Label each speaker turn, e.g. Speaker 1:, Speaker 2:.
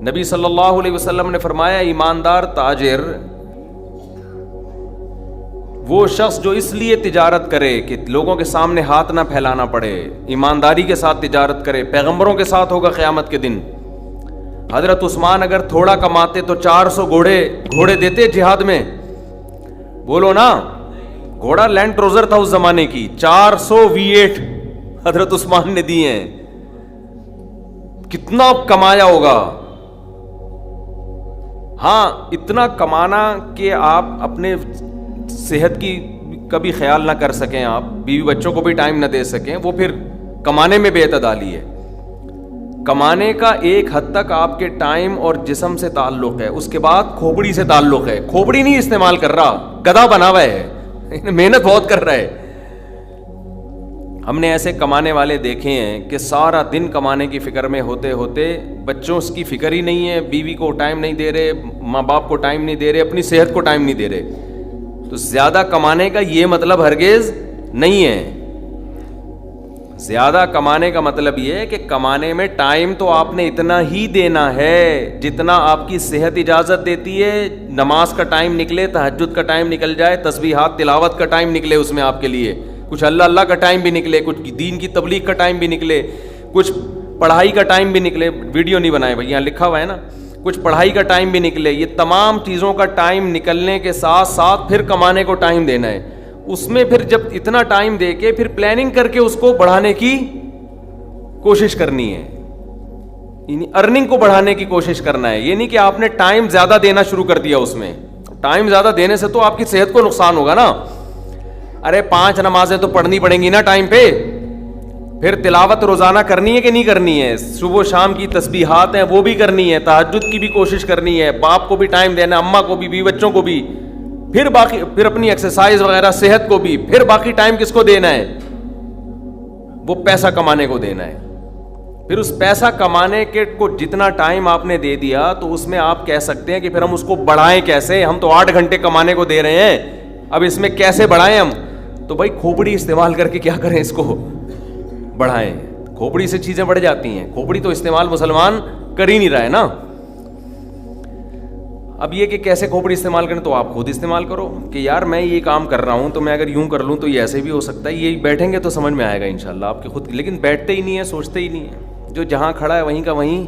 Speaker 1: نبی صلی اللہ علیہ وسلم نے فرمایا ایماندار تاجر وہ شخص جو اس لیے تجارت کرے کہ لوگوں کے سامنے ہاتھ نہ پھیلانا پڑے، ایمانداری کے ساتھ تجارت کرے، پیغمبروں کے ساتھ ہوگا قیامت کے دن۔ حضرت عثمان اگر تھوڑا کماتے تو 400 گھوڑے دیتے جہاد میں، بولو نا، گھوڑا لینڈ کروزر تھا اس زمانے کی، 400 V8 حضرت عثمان نے دیے ہیں، کتنا کمایا ہوگا۔ ہاں اتنا کمانا کہ آپ اپنے صحت کی کبھی خیال نہ کر سکیں، آپ بیوی بچوں کو بھی ٹائم نہ دے سکیں، وہ پھر کمانے میں بے اعتدالی ہے۔ کمانے کا ایک حد تک آپ کے ٹائم اور جسم سے تعلق ہے، اس کے بعد کھوپڑی سے تعلق ہے۔ کھوپڑی نہیں استعمال کر رہا، گدھا بنا ہوا ہے، محنت بہت کر رہا ہے۔ ہم نے ایسے کمانے والے دیکھے ہیں کہ سارا دن کمانے کی فکر میں ہوتے ہوتے بچوں کی فکر ہی نہیں ہے، بیوی کو ٹائم نہیں دے رہے، ماں باپ کو ٹائم نہیں دے رہے، اپنی صحت کو ٹائم نہیں دے رہے۔ تو زیادہ کمانے کا یہ مطلب ہرگز نہیں ہے۔ زیادہ کمانے کا مطلب یہ ہے کہ کمانے میں ٹائم تو آپ نے اتنا ہی دینا ہے جتنا آپ کی صحت اجازت دیتی ہے۔ نماز کا ٹائم نکلے، تہجد کا ٹائم نکل جائے، تسبیحات تلاوت کا ٹائم نکلے اس میں آپ کے لیے، کچھ اللہ اللہ کا ٹائم بھی نکلے، کچھ دین کی تبلیغ کا ٹائم بھی نکلے، کچھ پڑھائی کا ٹائم بھی نکلے۔ ویڈیو نہیں بنائے بھائی، یہاں لکھا ہوا ہے نا، کچھ پڑھائی کا ٹائم بھی نکلے۔ یہ تمام چیزوں کا ٹائم نکلنے کے ساتھ ساتھ پھر کمانے کو ٹائم دینا ہے۔ اس میں پھر جب اتنا ٹائم دے کے پھر پلاننگ کر کے اس کو بڑھانے کی کوشش کرنی ہے، یعنی ارننگ کو بڑھانے کی کوشش کرنا ہے۔ یہ نہیں کہ آپ نے ٹائم زیادہ دینا شروع کر دیا، اس میں ٹائم زیادہ دینے سے تو آپ کی صحت کو نقصان ہوگا نا۔ ارے 5 نمازیں تو پڑھنی پڑیں گی نا ٹائم پہ، پھر تلاوت روزانہ کرنی ہے کہ نہیں کرنی ہے، صبح و شام کی تسبیحات ہیں وہ بھی کرنی ہے، تہجد کی بھی کوشش کرنی ہے، باپ کو بھی ٹائم دینا، اماں کو بھی، بیوی بچوں کو بھی، پھر باقی پھر اپنی ایکسرسائز وغیرہ صحت کو بھی، پھر باقی ٹائم کس کو دینا ہے؟ وہ پیسہ کمانے کو دینا ہے۔ پھر اس پیسہ کمانے کے کو جتنا ٹائم آپ نے دے دیا تو اس میں آپ کہہ سکتے ہیں کہ پھر ہم اس کو بڑھائیں کیسے؟ ہم تو 8 گھنٹے کمانے کو دے رہے ہیں، اب اس میں کیسے بڑھائیں ہم؟ تو بھائی کھوپڑی استعمال کر کے کیا کریں، اس کو بڑھائیں۔ کھوپڑی سے چیزیں بڑھ جاتی ہیں، کھوپڑی تو استعمال مسلمان کر ہی نہیں رہا ہے نا۔ اب یہ کہ کیسے کھوپڑی استعمال کریں، تو آپ خود استعمال کرو کہ یار میں یہ کام کر رہا ہوں تو میں اگر یوں کر لوں تو یہ ایسے بھی ہو سکتا ہے۔ یہ بیٹھیں گے تو سمجھ میں آئے گا انشاءاللہ آپ کے خود، لیکن بیٹھتے ہی نہیں ہیں، سوچتے ہی نہیں ہیں۔ جو جہاں کھڑا ہے وہیں کا وہیں